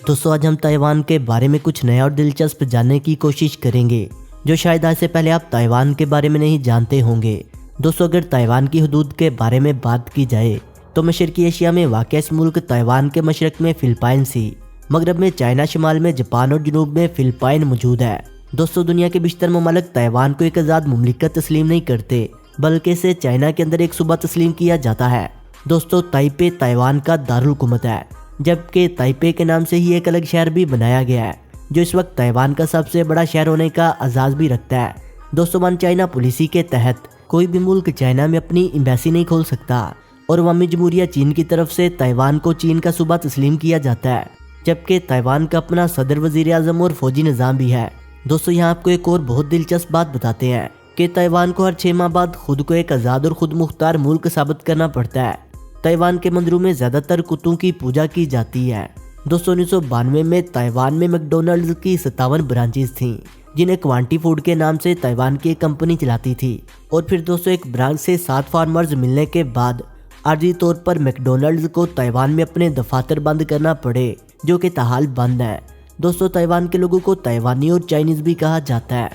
दोस्तों आज हम ताइवान के बारे में कुछ नया और दिलचस्प जानने की कोशिश करेंगे जो शायद आज से पहले आप ताइवान के बारे में नहीं जानते होंगे। दोस्तों अगर ताइवान की हदूद के बारे में बात की जाए तो मशरकी एशिया में वाक़ इस मुल्क ताइवान के मशरक में फिलिपाइन सी, मगरब में चाइना, शिमाल में जापान और जनूब में फिलिपाइन मौजूद है। दोस्तों दुनिया के बेशतर ममालिक ताइवान को एक आज़ाद मुमलिकत तस्लीम नहीं करते, बल्कि इसे चाइना के अंदर एक सूबा तस्लीम किया जाता है। दोस्तों ताइपे ताइवान का दारुल हुकूमत है, जबकि ताइपे के नाम से ही एक अलग शहर भी बनाया गया है जो इस वक्त ताइवान का सबसे बड़ा शहर होने का एजाज़ भी रखता है। दोस्तों वन चाइना पॉलिसी के तहत कोई भी मुल्क चाइना में अपनी एम्बेसी नहीं खोल सकता और अवामी जमहूरिया चीन की तरफ से ताइवान को चीन का सूबा तस्लीम किया जाता है, जबकि ताइवान का अपना सदर, वजीर आज़म और फौजी निज़ाम भी है। दोस्तों यहाँ आपको एक और बहुत दिलचस्प बात बताते हैं कि ताइवान को हर 6 माह बाद खुद को एक आज़ाद और खुद मुख्तार मुल्क साबित करना पड़ता है। ताइवान के मंदिरों में ज़्यादातर कुत्तों की पूजा की जाती है। दोस्तों 1992 में ताइवान में मैकडॉनल्ड्स की 57 ब्रांचेस थीं, जिन्हें क्वांटी फूड के नाम से ताइवान की एक कंपनी चलाती थी। और फिर दोस्तों एक ब्रांच से 7 फार्मर्स मिलने के बाद आर्जी तौर पर मैकडॉनल्ड्स को ताइवान में अपने दफातर बंद करना पड़े, जो कि ताहाल बंद है। दोस्तों ताइवान के लोगों को ताइवानी और चाइनीज़ भी कहा जाता है।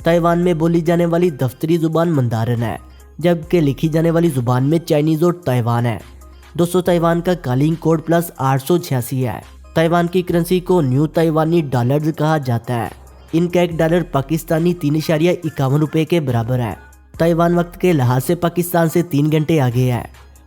ताइवान में बोली जाने वाली दफ्तरी जुबान मंदारन है, जबकि लिखी जाने वाली जुबान में चाइनीज़ और ताइवान है। दोस्तों ताइवान का कालिंग कोड प्लस 886 है। ताइवान की करेंसी को न्यू ताइवानी डॉलर्स कहा जाता है। इनका $1 पाकिस्तानी 3.51 रुपये के बराबर है। ताइवान वक्त के लिहाज से पाकिस्तान से 3 घंटे आगे है।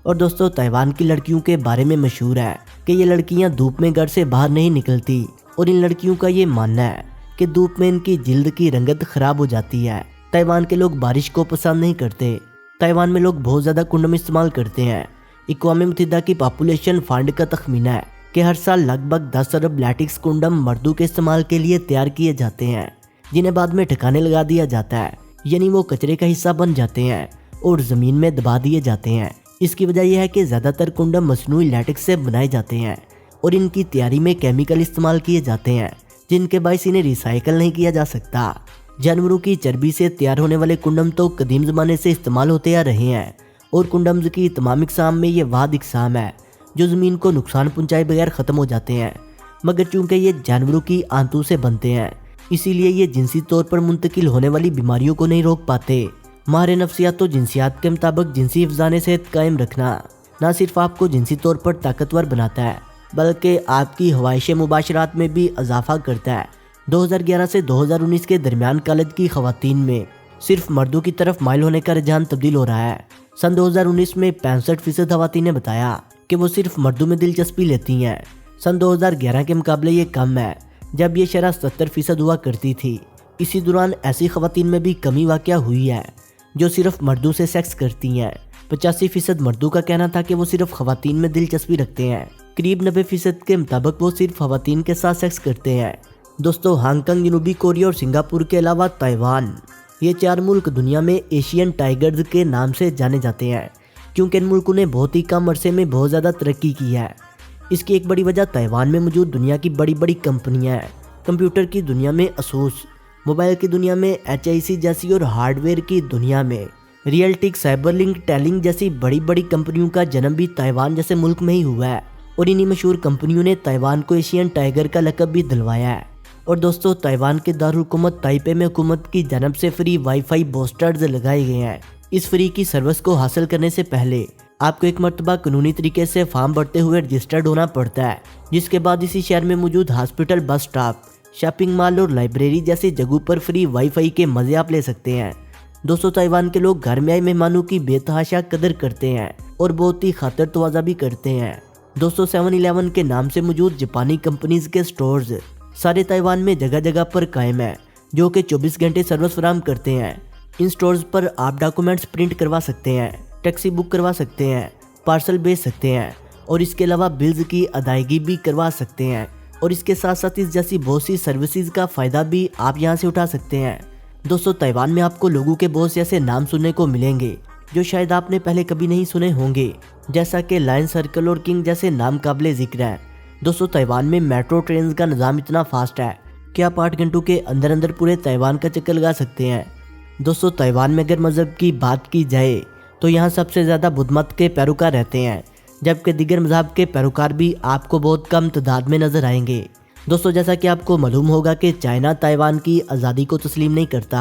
और दोस्तों ताइवान की लड़कियों के बारे में मशहूर है कि ये लड़कियां धूप में घर से बाहर नहीं निकलती और इन लड़कियों का ये मानना है कि धूप में इनकी जिल्द की रंगत खराब हो जाती है। ताइवान के लोग बारिश को पसंद नहीं करते। ताइवान में लोग बहुत ज़्यादा कुंडम इस्तेमाल करते हैं। अक़वाम मुत्तहिदा की पॉपुलेशन फंड का तखमीना है कि हर साल लगभग 10 अरब लैटिक्स कुंडम मर्दों के इस्तेमाल के लिए तैयार किए जाते हैं, जिन्हें बाद में ठिकाने लगा दिया जाता है, यानी वो कचरे का हिस्सा बन जाते हैं और ज़मीन में दबा दिए जाते हैं। इसकी वजह यह है कि ज़्यादातर कुंडम मसनूई लैटिक्स से बनाए जाते हैं और इनकी तैयारी में केमिकल इस्तेमाल किए जाते हैं, जिनके बायस इन्हें रिसाइकल नहीं किया जा सकता। जानवरों की चर्बी से तैयार होने वाले कुंडम तो कदीम ज़माने से इस्तेमाल होते आ रहे हैं और कुंडम्स की तमाम इकसाम में ये वाद इकसाम है जो ज़मीन को नुकसान पहुंचाए बगैर ख़त्म हो जाते हैं, मगर चूंकि ये जानवरों की आंतों से बनते हैं इसीलिए ये जिनसी तौर पर मुंतकिल होने वाली बीमारियों को नहीं रोक पाते। माहिर नफ्सियात तो जिनसियात के मुताबिक जिनसी हिफ्ज़ान सेहत कायम रखना न सिर्फ आपको जिनसी तौर पर ताकतवर बनाता है, बल्कि आपकी हवाइश मुबाशरात में भी इजाफा करता है। 2011 से 2019 के दरमियान कॉलेज की ख़वातीन में सिर्फ मर्दों की तरफ माइल होने का रुझान तब्दील हो रहा है। सन 2019 में 65% ख़वातीन ने बताया कि वो सिर्फ मर्दों में दिलचस्पी लेती हैं। सन 2011 के मुकाबले ये कम है, जब ये शरह 70% हुआ करती थी। इसी दौरान ऐसी ख़वातीन में भी कमी वाक़या हुई है जो सिर्फ मर्दों से सेक्स करती हैं। 85% मर्दों का कहना था कि वो सिर्फ ख़वातीन में दिलचस्पी रखते हैं। करीब 90% के मुताबिक वो सिर्फ ख़वातीन के साथ सेक्स करते हैं। दोस्तों हांगकांग, जनूबी कोरिया और सिंगापुर के अलावा ताइवान, ये 4 मुल्क दुनिया में एशियन टाइगर्स के नाम से जाने जाते हैं, क्योंकि इन मुल्कों ने बहुत ही कम अरसे में बहुत ज़्यादा तरक्की की है। इसकी एक बड़ी वजह ताइवान में मौजूद दुनिया की बड़ी बड़ी कंपनियां हैं। कंप्यूटर की दुनिया में असूस, मोबाइल की दुनिया में HIC जैसी और हार्डवेयर की दुनिया में रियलटिक, साइबरलिंक, टेलिंग जैसी बड़ी बड़ी कंपनियों का जन्म भी ताइवान जैसे मुल्क में ही हुआ है और इन्हीं मशहूर कंपनियों ने ताइवान को एशियन टाइगर का लक़ब भी दिलवाया है। और दोस्तों ताइवान के दारुल हुकूमत ताइपे में हुकूमत की जानब से फ्री वाईफाई बूस्टर्स लगाए गए हैं। इस फ्री की सर्विस को हासिल करने से पहले आपको एक मरतबा कानूनी तरीके से फॉर्म भरते हुए रजिस्टर्ड होना पड़ता है, जिसके बाद इसी शहर में मौजूद hospital, bus stop, shopping mall और लाइब्रेरी जैसी जगहों पर फ्री वाईफाई के मज़े आप ले सकते हैं। दोस्तों ताइवान के लोग घर में आए मेहमानों की बेतहाशा कदर करते हैं और बहुत ही खातिर तवाज़ा भी करते हैं। दोस्तों 7-Eleven के नाम से मौजूद जापानी कंपनीज के स्टोर्स सारे ताइवान में जगह जगह पर कायम है, जो कि 24 घंटे सर्विस फराहम करते हैं। इन स्टोर्स पर आप डॉक्यूमेंट्स प्रिंट करवा सकते हैं, टैक्सी बुक करवा सकते हैं, पार्सल भेज सकते हैं और इसके अलावा बिल्स की अदायगी भी करवा सकते हैं। और इसके साथ साथ इस जैसी बहुत सी सर्विसेज का फ़ायदा भी आप यहां से उठा सकते हैं। दोस्तों ताइवान में आपको लोगों के बहुत से ऐसे नाम सुनने को मिलेंगे जो शायद आपने पहले कभी नहीं सुने होंगे, जैसा कि लायन सर्कल और किंग जैसे नाम काबिले ज़िक्र हैं। दोस्तों ताइवान में मेट्रो ट्रेन का निज़ाम इतना फास्ट है कि आप 8 घंटों के अंदर अंदर पूरे ताइवान का चक्कर लगा सकते हैं। दोस्तों ताइवान में अगर मज़हब की बात की जाए तो यहाँ सबसे ज़्यादा बुद्ध मत के पैरोकार रहते हैं, जबकि दीगर मज़हब के पैरोकार भी आपको बहुत कम तादाद में नज़र आएंगे। दोस्तों जैसा कि आपको मालूम होगा कि चाइना ताइवान की आज़ादी को तस्लीम नहीं करता,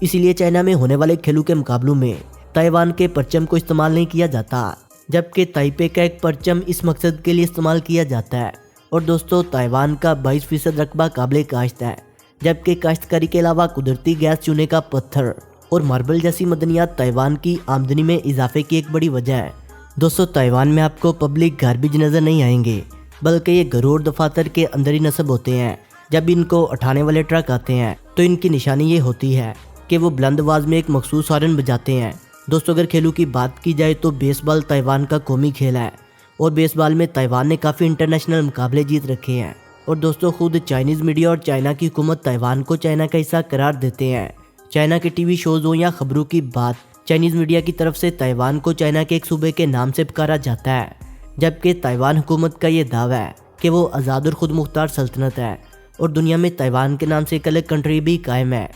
इसीलिए चाइना में होने वाले खेलों के मुकाबलों में ताइवान के परचम को इस्तेमाल नहीं किया जाता, जबकि ताइपे का एक परचम इस मकसद के लिए इस्तेमाल किया जाता है। और दोस्तों ताइवान का 22% रकबा काबिल काश्त है, जबकि काश्तकारी के अलावा कुदरती गैस, चूने का पत्थर और मार्बल जैसी मदनियात ताइवान की आमदनी में इजाफे की एक बड़ी वजह है। दोस्तों ताइवान में आपको पब्लिक गार्बेज नज़र नहीं आएंगे, बल्कि ये घर और दफातर के अंदर ही नस्ब होते हैं। जब इनको उठाने वाले ट्रक आते हैं तो इनकी निशानी ये होती है कि वो बुलंद आवाज़ में एक मखसूस हॉर्न बजाते हैं। दोस्तों अगर खेलों की बात की जाए तो बेसबॉल ताइवान का कौमी खेल है और बेसबॉल में ताइवान ने काफ़ी इंटरनेशनल मुकाबले जीत रखे हैं। और दोस्तों खुद चाइनीज़ मीडिया और चाइना की हुकूमत ताइवान को चाइना का हिस्सा करार देते हैं। चाइना के टीवी शोज़ हो या खबरों की बात, चाइनीज़ मीडिया की तरफ से ताइवान को चाइना के एक सूबे के नाम से पुकारा जाता है, जबकि ताइवान हुकूमत का ये दावा है कि वो आज़ाद और खुद मुख्तार सल्तनत है और दुनिया में ताइवान के नाम से एक अलग कंट्री भी कायम है,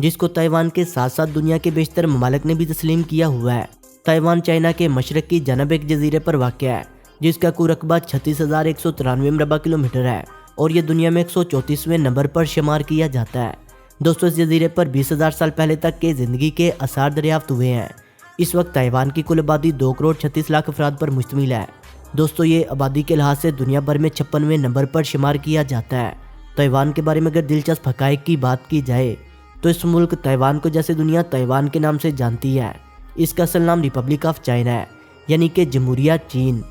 जिसको ताइवान के साथ साथ दुनिया के बेशतर ममालिक ने भी तस्लीम किया हुआ है। ताइवान चाइना के मशरक की जानब एक जजीरे पर वाक़या है, जिसका कुल रकबा 36,193 मरबा किलोमीटर है और ये दुनिया में 134वें नंबर पर शुमार किया जाता है। दोस्तों इस जजीरे पर 20,000 साल पहले तक के ज़िंदगी के आसार दरियाफ्त हुए हैं। इस वक्त ताइवान की कुल आबादी 2,36,00,000 अफराद पर मुश्तमिल है। दोस्तों ये आबादी के लिहाज से दुनिया भर में 56वें नंबर पर शुमार किया जाता है। ताइवान के बारे में अगर दिलचस्प हक़ाइक़ की बात की जाए तो इस मुल्क ताइवान को जैसे दुनिया ताइवान के नाम से जानती है, इसका असल नाम रिपब्लिक ऑफ चाइना है, यानी कि जमहूरिया चीन,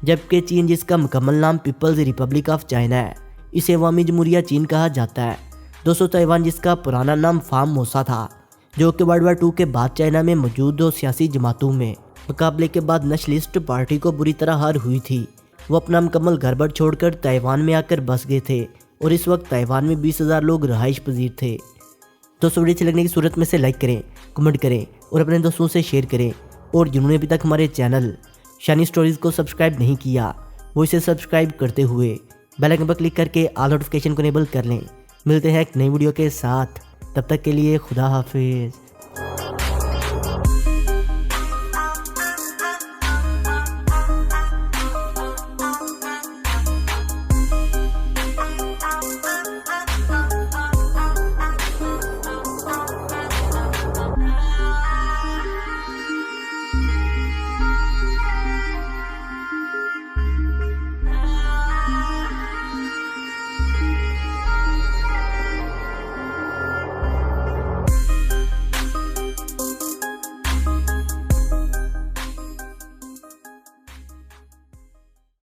जबकि चीन जिसका मुकम्मल नाम पीपल्स रिपब्लिक ऑफ चाइना है, इसे अवामी जमहूरिया चीन कहा जाता है। दोस्तों ताइवान जिसका पुराना नाम फार्मोसा था, जो कि वर्ल्ड वार 2 के बाद चाइना में मौजूद 2 सियासी जमातों में मुकाबले के बाद नेशनलिस्ट पार्टी को बुरी तरह हार हुई थी। वो अपना मुकम्मल घर-बार छोड़कर ताइवान में आकर बस गए थे और इस वक्त ताइवान में 20,000 लोग रहाइश पजीर थे। दोस्तों वीडियो अच्छी लगने की सूरत में से लाइक करें, कमेंट करें और अपने दोस्तों से शेयर करें। और जिन्होंने अभी तक हमारे चैनल शानी स्टोरीज़ को सब्सक्राइब नहीं किया, वो इसे सब्सक्राइब करते हुए बेल आइकन पर क्लिक करके ऑल नोटिफिकेशन को इनेबल कर लें। मिलते हैं एक नई वीडियो के साथ, तब तक के लिए खुदा हाफिज़।